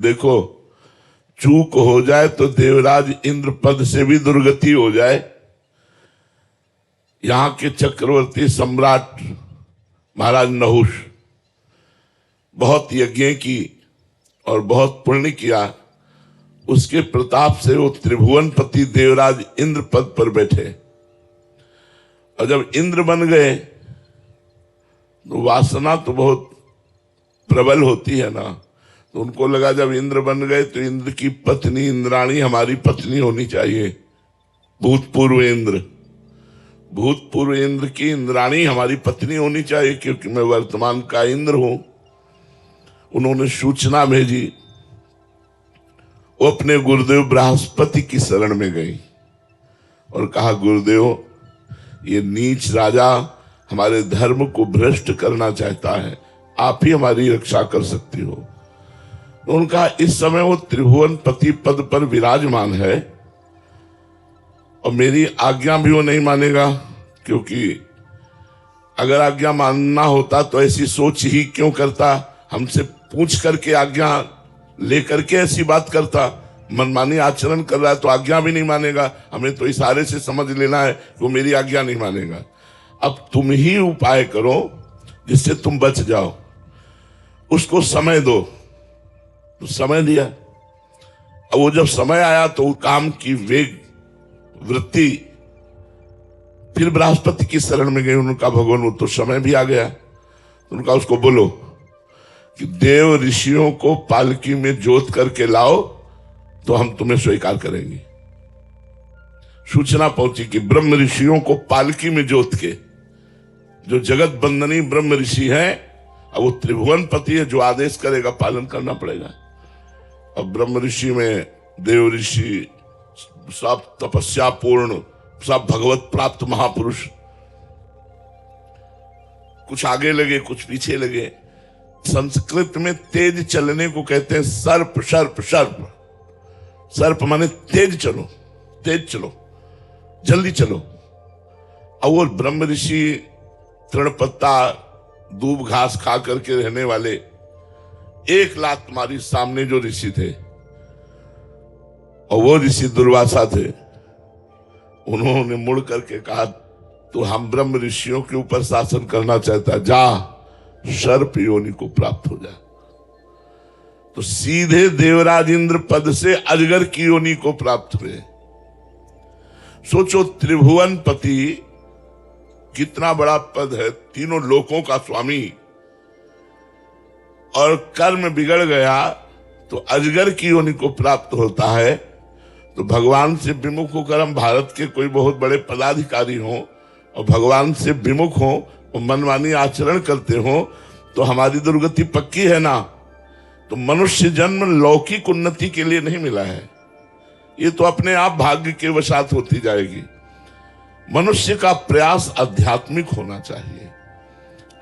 देखो, चूक हो जाए तो देवराज इंद्र पद से भी दुर्गति हो जाए। यहां के चक्रवर्ती सम्राट महाराज नहुष बहुत यज्ञ की और बहुत पुण्य किया, उसके प्रताप से वो त्रिभुवनपति देवराज इंद्र पद पर बैठे। और जब इंद्र बन गए तो वासना तो बहुत प्रबल होती है ना, तो उनको लगा जब इंद्र बन गए तो इंद्र की पत्नी इंद्राणी हमारी पत्नी होनी चाहिए। भूतपूर्व इंद्र की इंद्राणी हमारी पत्नी होनी चाहिए, क्योंकि मैं वर्तमान का इंद्र हूं। उन्होंने सूचना भेजी, वो अपने गुरुदेव बृहस्पति की शरण में गई और कहा, गुरुदेव, ये नीच राजा हमारे धर्म को भ्रष्ट करना चाहता है, आप ही हमारी रक्षा कर सकती हो। तो उनका इस समय वो त्रिभुवनपति पद पर विराजमान है और मेरी आज्ञा भी वो नहीं मानेगा, क्योंकि अगर आज्ञा मानना होता तो ऐसी सोच ही क्यों करता, हमसे पूछ करके आज्ञा लेकर के ऐसी बात करता। मनमानी आचरण कर रहा है तो आज्ञा भी नहीं मानेगा, हमें तो इशारे से समझ लेना है कि वो मेरी आज्ञा नहीं मानेगा। अब तुम ही उपाय करो जिससे तुम बच जाओ, उसको समय दो। तो समय दिया। अब वो जब समय आया तो काम की वेग वृत्ति फिर बृहस्पति की शरण में गई। उनका भगवान, वो तो समय भी आ गया। उनका उसको बोलो कि देव ऋषियों को पालकी में जोत करके लाओ तो हम तुम्हें स्वीकार करेंगे। सूचना पहुंची कि ब्रह्म ऋषियों को पालकी में जोत के, जो जगत बंदनी ब्रह्म ऋषि है, अब वो त्रिभुवनपति है, जो आदेश करेगा पालन करना पड़ेगा। अब ब्रह्म ऋषि में देव ऋषि सब तपस्या पूर्ण, सब भगवत प्राप्त महापुरुष, कुछ आगे लगे कुछ पीछे लगे। संस्कृत में तेज चलने को कहते हैं सर्प सर्प सर्प। सर्प माने तेज चलो, तेज चलो, जल्दी चलो। और ब्रह्म ऋषि तृण पत्ता दूब घास खा करके रहने वाले, एक लात मारी सामने जो ऋषि थे, और वो ऋषि दुर्वासा थे। उन्होंने मुड़ करके कहा, तो हम ब्रह्म ऋषियों के ऊपर शासन करना चाहता, जा सर्प योनि को प्राप्त हो जा। तो सीधे देवराज इंद्र पद से अजगर की योनि को प्राप्त हुए। सोचो, त्रिभुवनपति कितना बड़ा पद है, तीनों लोकों का स्वामी, और कर्म बिगड़ गया तो अजगर की योनि को प्राप्त होता है। तो भगवान से विमुख होकर हम भारत के कोई बहुत बड़े पदाधिकारी हों और भगवान से विमुख हों और मनमानी आचरण करते हो तो हमारी दुर्गति पक्की है ना। तो मनुष्य जन्म लौकिक उन्नति के लिए नहीं मिला है, ये तो अपने आप भाग्य के वशात होती जाएगी। मनुष्य का प्रयास आध्यात्मिक होना चाहिए।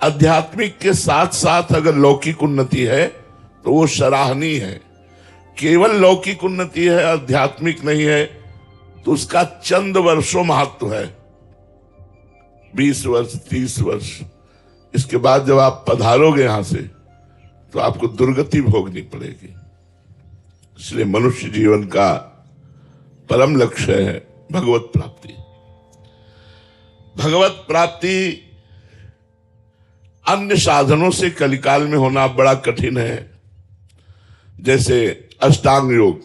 आध्यात्मिक के साथ साथ अगर लौकिक उन्नति है तो वो सराहनीय है। केवल लौकिक उन्नति है, आध्यात्मिक नहीं है, तो उसका चंद वर्षों महत्व है, 20 वर्ष 30 वर्ष। इसके बाद जब आप पधारोगे यहां से तो आपको दुर्गति भोगनी पड़ेगी। इसलिए मनुष्य जीवन का परम लक्ष्य है भगवत प्राप्ति। भगवत प्राप्ति अन्य साधनों से कलिकाल में होना बड़ा कठिन है। जैसे अष्टांग योग,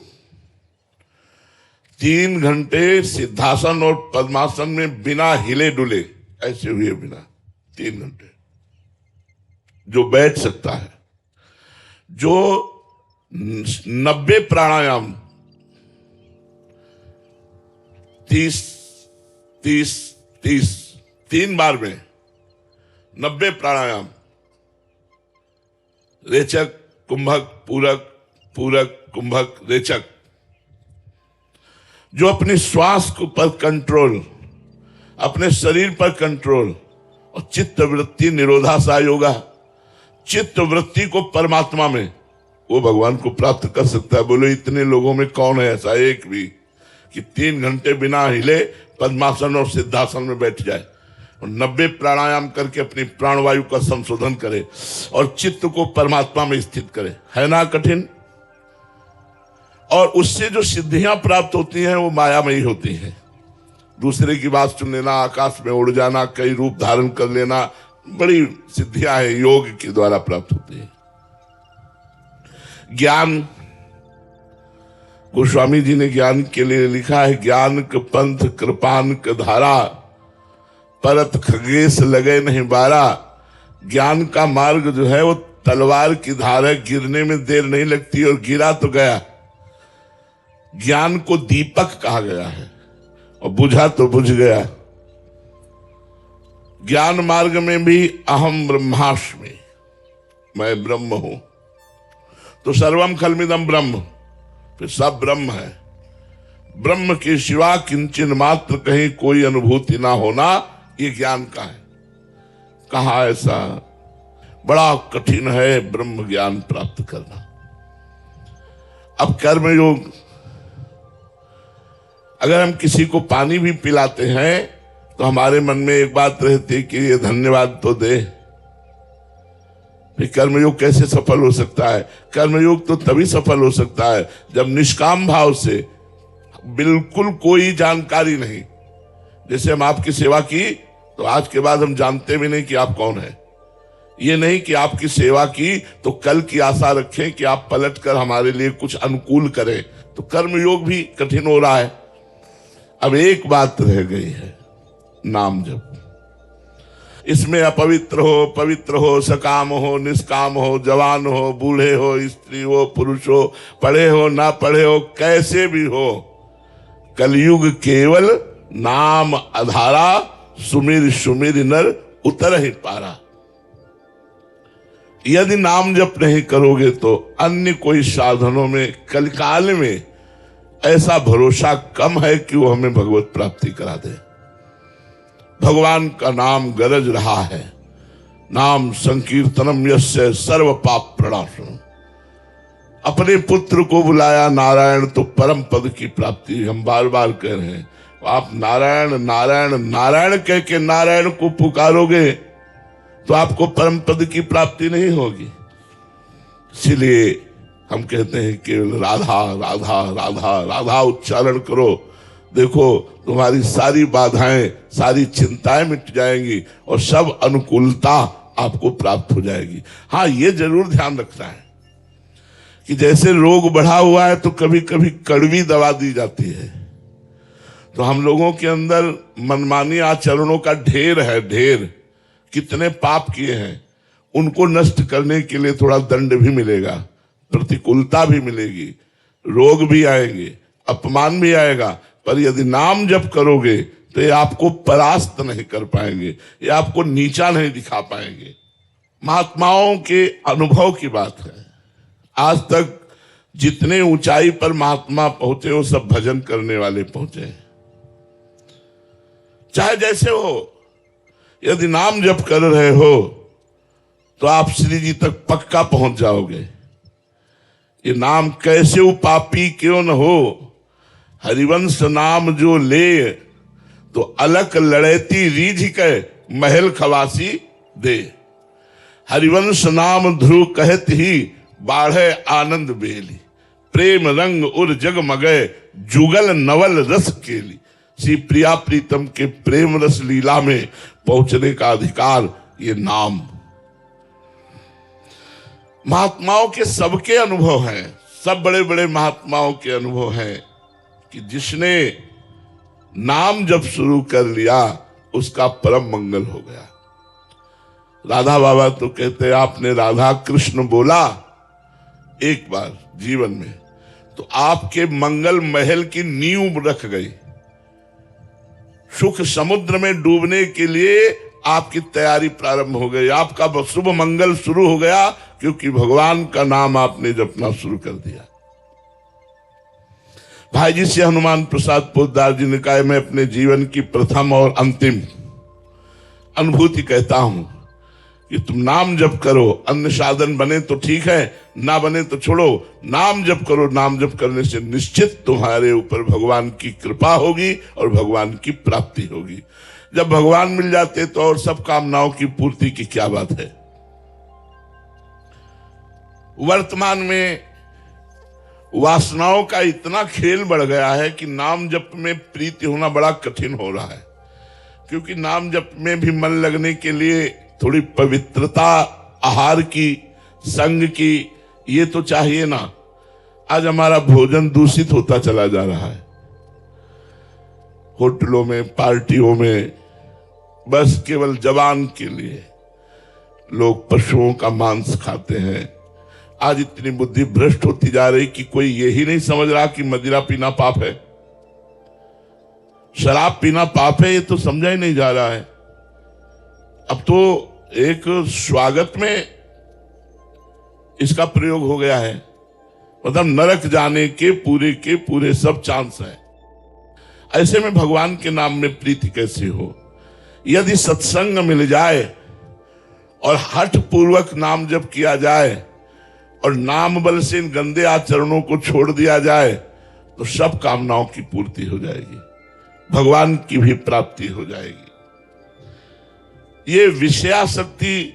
3 घंटे सिद्धासन और पद्मासन में बिना हिले डुले ऐसे हुए, बिना 3 घंटे जो बैठ सकता है। जो 90 प्राणायाम 3 बार में 90 प्राणायाम, रेचक कुंभक पूरक पूरक कुंभक रेचक, जो अपनी श्वास पर कंट्रोल, अपने शरीर पर कंट्रोल, और चित्त वृत्ति निरोधासा योगा, चित्त वृत्ति को परमात्मा में, वो भगवान को प्राप्त कर सकता है। बोलो इतने लोगों में कौन है ऐसा एक भी कि 3 घंटे बिना हिले पद्मासन और सिद्धासन में बैठ जाए और 90 प्राणायाम करके अपनी प्राणवायु का संशोधन करे और चित्त को परमात्मा में स्थित करे। है ना कठिन? और उससे जो सिद्धियां प्राप्त होती हैं वो मायामयी होती हैं। दूसरे की बात सुन लेना, आकाश में उड़ जाना, कई रूप धारण कर लेना, बड़ी सिद्धियां हैं, योग के द्वारा प्राप्त होती है। ज्ञान, गोस्वामी जी ने ज्ञान के लिए लिखा है, ज्ञान क पंथ कृपान क धारा, परत खगेश लगे नहीं बारा। ज्ञान का मार्ग जो है वो तलवार की धार है, गिरने में देर नहीं लगती और गिरा तो गया। ज्ञान को दीपक कहा गया है और बुझा तो बुझ गया। ज्ञान मार्ग में भी अहम ब्रह्मास्मि, मैं ब्रह्म हूं, तो सर्वम खलमिदम ब्रह्म, फिर सब ब्रह्म है। ब्रह्म के सिवा किंचन मात्र कहीं कोई अनुभूति ना होना, ये ज्ञान का है। कहा ऐसा? बड़ा कठिन है ब्रह्म ज्ञान प्राप्त करना। अब कर्म योग, अगर हम किसी को पानी भी पिलाते हैं तो हमारे मन में एक बात रहती है कि ये धन्यवाद तो दे। फिर कर्मयोग कैसे सफल हो सकता है? कर्मयोग तो तभी सफल हो सकता है जब निष्काम भाव से, बिल्कुल कोई जानकारी नहीं। जैसे हम आपकी सेवा की तो आज के बाद हम जानते भी नहीं कि आप कौन है। ये नहीं कि आपकी सेवा की तो कल की आशा रखें कि आप पलट कर हमारे लिए कुछ अनुकूल करें, तो कर्मयोग भी कठिन हो रहा है। अब एक बात रह गई है, नाम जप। इसमें अपवित्र हो, पवित्र हो, सकाम हो, निष्काम हो, जवान हो, बूढ़े हो, स्त्री हो, पुरुष हो, पढ़े हो, ना पढ़े हो, कैसे भी हो, कलयुग केवल नाम आधारा, सुमिर सुमिर नर उतर ही पारा। यदि नाम जप नहीं करोगे तो अन्य कोई साधनों में कलकाल में ऐसा भरोसा कम है कि वो हमें भगवत प्राप्ति करा दे। भगवान का नाम गरज रहा है, नाम संकीर्तनम यस्य सर्व पाप प्रणाशनम। अपने पुत्र को बुलाया नारायण तो परम पद की प्राप्ति। हम बार बार कह रहे हैं, आप नारायण नारायण नारायण कह के नारायण को पुकारोगे तो आपको परम पद की प्राप्ति नहीं होगी। इसीलिए हम कहते हैं केवल राधा राधा राधा राधा उच्चारण करो, देखो तुम्हारी सारी बाधाएं, सारी चिंताएं मिट जाएंगी और सब अनुकूलता आपको प्राप्त हो जाएगी। हाँ, ये जरूर ध्यान रखना है कि जैसे रोग बढ़ा हुआ है तो कभी कभी कड़वी दवा दी जाती है। तो हम लोगों के अंदर मनमानी आचरणों का ढेर है, ढेर। कितने पाप किए हैं, उनको नष्ट करने के लिए थोड़ा दंड भी मिलेगा, प्रतिकूलता भी मिलेगी, रोग भी आएंगे, अपमान भी आएगा, पर यदि नाम जप करोगे तो ये आपको परास्त नहीं कर पाएंगे, ये आपको नीचा नहीं दिखा पाएंगे। महात्माओं के अनुभव की बात है। आज तक जितने ऊंचाई पर महात्मा पहुंचे वो सब भजन करने वाले पहुंचे। चाहे जैसे हो, यदि नाम जप कर रहे हो तो आप श्री जी तक पक्का पहुंच जाओगे। ये नाम कैसे पापी क्यों न हो, हरिवंश नाम जो ले, तो अलक लड़ेती रीझ के महल खवासी दे। हरिवंश नाम ध्रुव कहत ही बाढ़े आनंद बेली, प्रेम रंग उर जग मगे जुगल नवल रस केली। श्री प्रिया प्रीतम के प्रेम रस लीला में पहुंचने का अधिकार ये नाम। महात्माओं के सबके अनुभव हैं, सब बड़े बड़े महात्माओं के अनुभव हैं कि जिसने नाम जब शुरू कर लिया उसका परम मंगल हो गया। राधा बाबा तो कहते आपने राधा कृष्ण बोला एक बार जीवन में तो आपके मंगल महल की नींव रख गई। सुख समुद्र में डूबने के लिए आपकी तैयारी प्रारंभ हो गई, आपका शुभ मंगल शुरू हो गया, क्योंकि भगवान का नाम आपने जपना शुरू कर दिया। भाई जी से हनुमान प्रसाद पोद्दार जी ने कहा, मैं अपने जीवन की प्रथम और अंतिम अनुभूति कहता हूं कि तुम नाम जप करो, अन्य साधन बने तो ठीक है, ना बने तो छोड़ो, नाम जप करो। नाम जप करने से निश्चित तुम्हारे ऊपर भगवान की कृपा होगी और भगवान की प्राप्ति होगी। जब भगवान मिल जाते तो और सब कामनाओं की पूर्ति की क्या बात है। वर्तमान में वासनाओं का इतना खेल बढ़ गया है कि नाम जप में प्रीति होना बड़ा कठिन हो रहा है, क्योंकि नाम जप में भी मन लगने के लिए थोड़ी पवित्रता, आहार की, संग की, ये तो चाहिए ना। आज हमारा भोजन दूषित होता चला जा रहा है। होटलों में, पार्टियों में बस केवल जबान के लिए लोग पशुओं का मांस खाते हैं। आज इतनी बुद्धि भ्रष्ट होती जा रही कि कोई यही नहीं समझ रहा कि मदिरा पीना पाप है, शराब पीना पाप है, ये तो समझा ही नहीं जा रहा है। अब तो एक स्वागत में इसका प्रयोग हो गया है, मतलब नरक जाने के पूरे सब चांस है। ऐसे में भगवान के नाम में प्रीति कैसे हो? यदि सत्संग मिल जाए और हठ पूर्वक नाम जप किया जाए और नाम बल से इन गंदे आचरणों को छोड़ दिया जाए तो सब कामनाओं की पूर्ति हो जाएगी, भगवान की भी प्राप्ति हो जाएगी। ये विषयासक्ति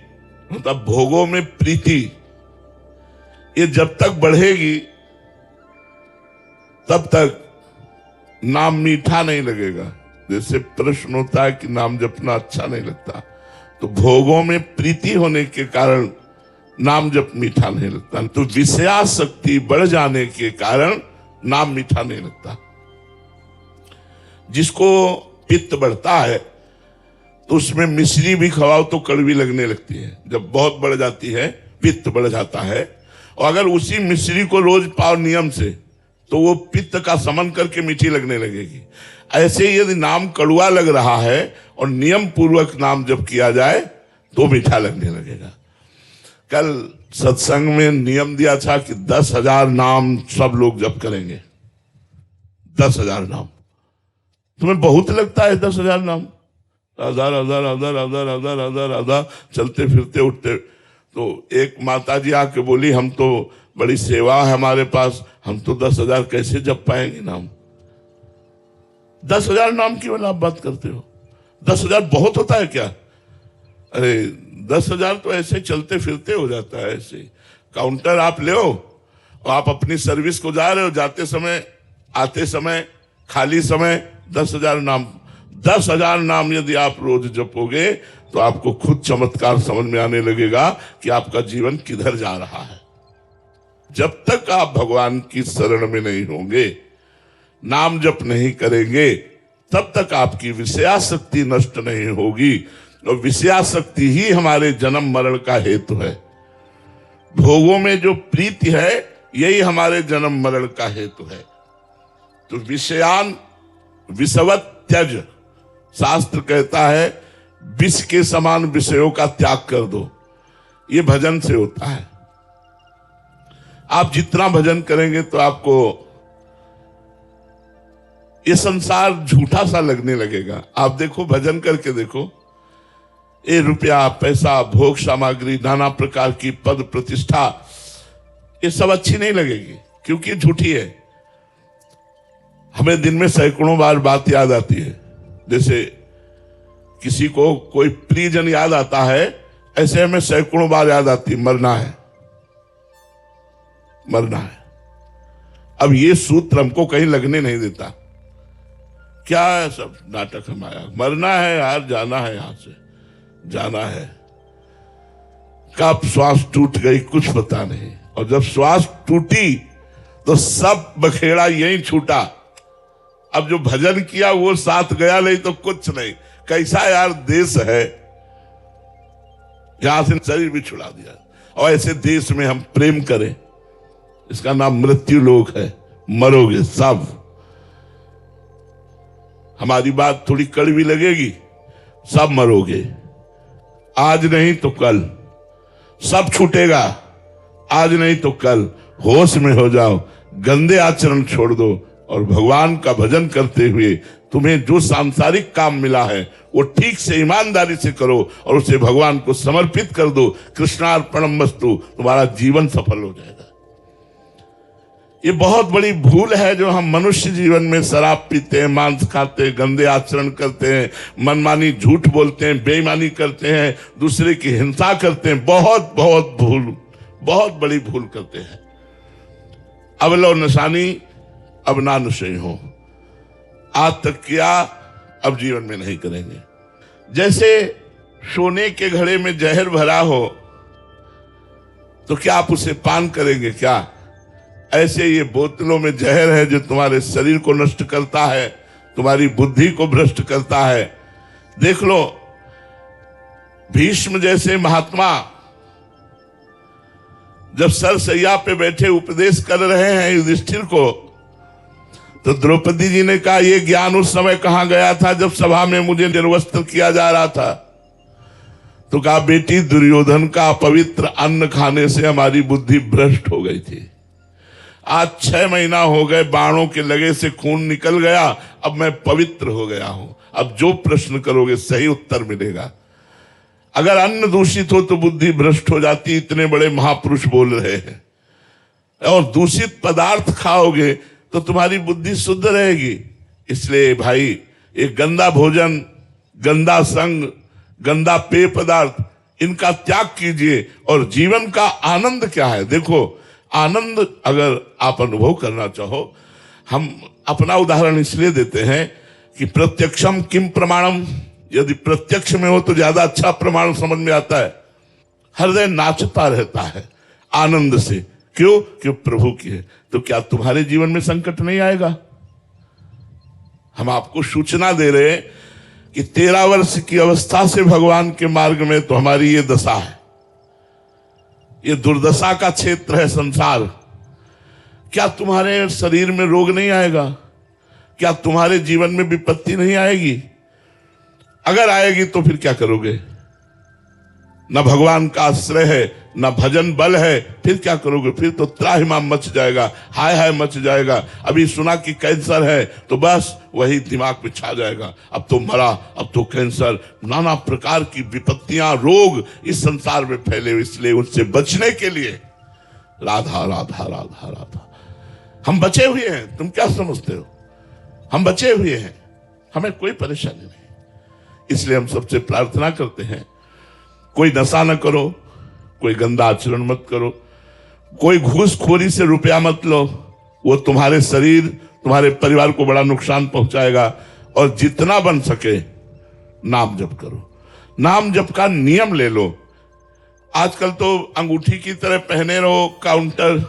मतलब भोगों में प्रीति, ये जब तक बढ़ेगी तब तक नाम मीठा नहीं लगेगा। जैसे प्रश्न होता है कि नाम जपना अच्छा नहीं लगता, तो भोगों में प्रीति होने के कारण नाम जप मीठा नहीं लगता। तो विषयासक्ति बढ़ जाने के कारण नाम मीठा नहीं लगता। जिसको पित्त बढ़ता है तो उसमें मिश्री भी खवाओ तो कड़वी लगने लगती है। जब बहुत बढ़ जाती है, पित्त बढ़ जाता है, और अगर उसी मिश्री को रोज पाओ नियम से तो वो पित्त का समन करके मीठी लगने लगेगी। ऐसे ही यदि नाम कड़वा लग रहा है और नियम पूर्वक नाम जब किया जाए तो मीठा लगने लगेगा। कल सत्संग में नियम दिया था कि 10,000 नाम सब लोग जप करेंगे। 10,000 नाम तुम्हें बहुत लगता है? 10,000 नाम, हजार हजार हजार हजार हजार हजार हजार चलते फिरते उठते। तो एक माता जी आके बोली, हम तो बड़ी सेवा है हमारे पास, हम तो 10,000 कैसे जप पाएंगे नाम? 10,000 नाम की वाला आप बात करते हो? 10,000 बहुत होता है क्या? अरे 10,000 तो ऐसे चलते फिरते हो जाता है। ऐसे काउंटर आप ले और आप अपनी सर्विस को जा रहे हो, जाते समय, आते समय, खाली समय 10,000 नाम। 10,000 नाम यदि आप रोज जपोगे तो आपको खुद चमत्कार समझ में आने लगेगा कि आपका जीवन किधर जा रहा है। जब तक आप भगवान की शरण में नहीं होंगे, नाम जप नहीं करेंगे, तब तक आपकी विषयासक्ति नष्ट नहीं होगी। और विषयासक्ति ही हमारे जन्म मरण का हेतु है। भोगों में जो प्रीति है यही हमारे जन्म मरण का हेतु है। तो विषयान विषवत त्यज, शास्त्र कहता है विष के समान विषयों का त्याग कर दो। ये भजन से होता है। आप जितना भजन करेंगे तो आपको ये संसार झूठा सा लगने लगेगा। आप देखो, भजन करके देखो, ये रुपया, पैसा, भोग सामग्री, नाना प्रकार की पद प्रतिष्ठा, ये सब अच्छी नहीं लगेगी, क्योंकि झूठी है। हमें दिन में सैकड़ों बार बात याद आती है। जैसे किसी को कोई प्रियजन याद आता है, ऐसे हमें सैकड़ों बार याद आती है, मरना है, मरना है। अब ये सूत्र हमको कहीं लगने नहीं देता। क्या है सब नाटक हमारा? मरना है यार, जाना है, यहां से जाना है। कब श्वास टूट गई कुछ पता नहीं, और जब श्वास टूटी तो सब बखेड़ा यहीं छूटा। अब जो भजन किया वो साथ गया नहीं तो कुछ नहीं। कैसा यार देश है, यहां से शरीर भी छुड़ा दिया। और ऐसे देश में हम प्रेम करें, इसका नाम मृत्यु लोक है। मरोगे सब। हमारी बात थोड़ी कड़वी लगेगी, सब मरोगे। आज नहीं तो कल सब छूटेगा, आज नहीं तो कल। होश में हो जाओ, गंदे आचरण छोड़ दो और भगवान का भजन करते हुए तुम्हें जो सांसारिक काम मिला है वो ठीक से ईमानदारी से करो और उसे भगवान को समर्पित कर दो। कृष्णार्पणमस्तु, तुम्हारा जीवन सफल हो जाएगा। ये बहुत बड़ी भूल है जो हम मनुष्य जीवन में शराब पीते हैं, मांस खाते हैं, गंदे आचरण करते हैं, मनमानी झूठ बोलते हैं, बेईमानी करते हैं, दूसरे की हिंसा करते हैं। बहुत बहुत भूल, बहुत बड़ी भूल करते हैं। अब लो नशानी अब ना नशे हो, आज तक किया अब जीवन में नहीं करेंगे। जैसे सोने के घड़े में जहर भरा हो तो क्या आप उसे पान करेंगे क्या? ऐसे ये बोतलों में जहर है जो तुम्हारे शरीर को नष्ट करता है, तुम्हारी बुद्धि को भ्रष्ट करता है। देख लो, भीष्म जैसे महात्मा जब सरसैया पे बैठे उपदेश कर रहे हैं युधिष्ठिर को, तो द्रौपदी जी ने कहा, यह ज्ञान उस समय कहां गया था जब सभा में मुझे निर्वस्त्र किया जा रहा था? तो कहा, बेटी दुर्योधन का अपवित्र अन्न खाने से हमारी बुद्धि भ्रष्ट हो गई थी। आज 6 महीना हो गए, बाणों के लगे से खून निकल गया, अब मैं पवित्र हो गया हूं। अब जो प्रश्न करोगे सही उत्तर मिलेगा। अगर अन्न दूषित हो तो बुद्धि भ्रष्ट हो जाती, इतने बड़े महापुरुष बोल रहे हैं। और दूषित पदार्थ खाओगे तो तुम्हारी बुद्धि शुद्ध रहेगी। इसलिए भाई, एक गंदा भोजन, गंदा संग, गंदा पेय पदार्थ, इनका त्याग कीजिए। और जीवन का आनंद क्या है? देखो, आनंद अगर आप अनुभव करना चाहो, हम अपना उदाहरण इसलिए देते हैं कि प्रत्यक्षम किम प्रमाणम, यदि प्रत्यक्ष में हो तो ज्यादा अच्छा प्रमाण समझ में आता है। हृदय नाचता रहता है आनंद से। क्यों? क्यों? प्रभु की है। तो क्या तुम्हारे जीवन में संकट नहीं आएगा? हम आपको सूचना दे रहे हैं कि 13 वर्ष की अवस्था से भगवान के मार्ग में तो हमारी ये दशा है। ये दुर्दशा का क्षेत्र है संसार। क्या तुम्हारे शरीर में रोग नहीं आएगा? क्या तुम्हारे जीवन में विपत्ति नहीं आएगी? अगर आएगी तो फिर क्या करोगे? न भगवान का आश्रय है, न भजन बल है, फिर क्या करोगे? फिर तो त्राहिमाम मच जाएगा, हाय हाय मच जाएगा। अभी सुना कि कैंसर है तो बस वही दिमाग में छा जाएगा, अब तो मरा, अब तो कैंसर। नाना प्रकार की विपत्तियां, रोग इस संसार में फैले। इसलिए उनसे बचने के लिए राधा राधा राधा राधा। हम बचे हुए हैं, तुम क्या समझते हो? हम बचे हुए हैं, हमें कोई परेशानी नहीं। इसलिए हम सबसे प्रार्थना करते हैं, कोई नशा न करो, कोई गंदा आचरण मत करो, कोई घूसखोरी से रुपया मत लो, वो तुम्हारे शरीर, तुम्हारे परिवार को बड़ा नुकसान पहुंचाएगा। और जितना बन सके नाम जप करो, नाम जप का नियम ले लो। आजकल तो अंगूठी की तरह पहने रहो, काउंटर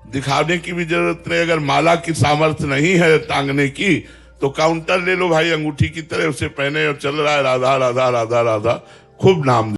दिखाने की भी जरूरत नहीं। अगर माला की सामर्थ्य नहीं है टांगने की तो काउंटर ले लो भाई, अंगूठी की तरह उसे पहने और चल रहा है राधा राधा राधा राधा, खूब नाम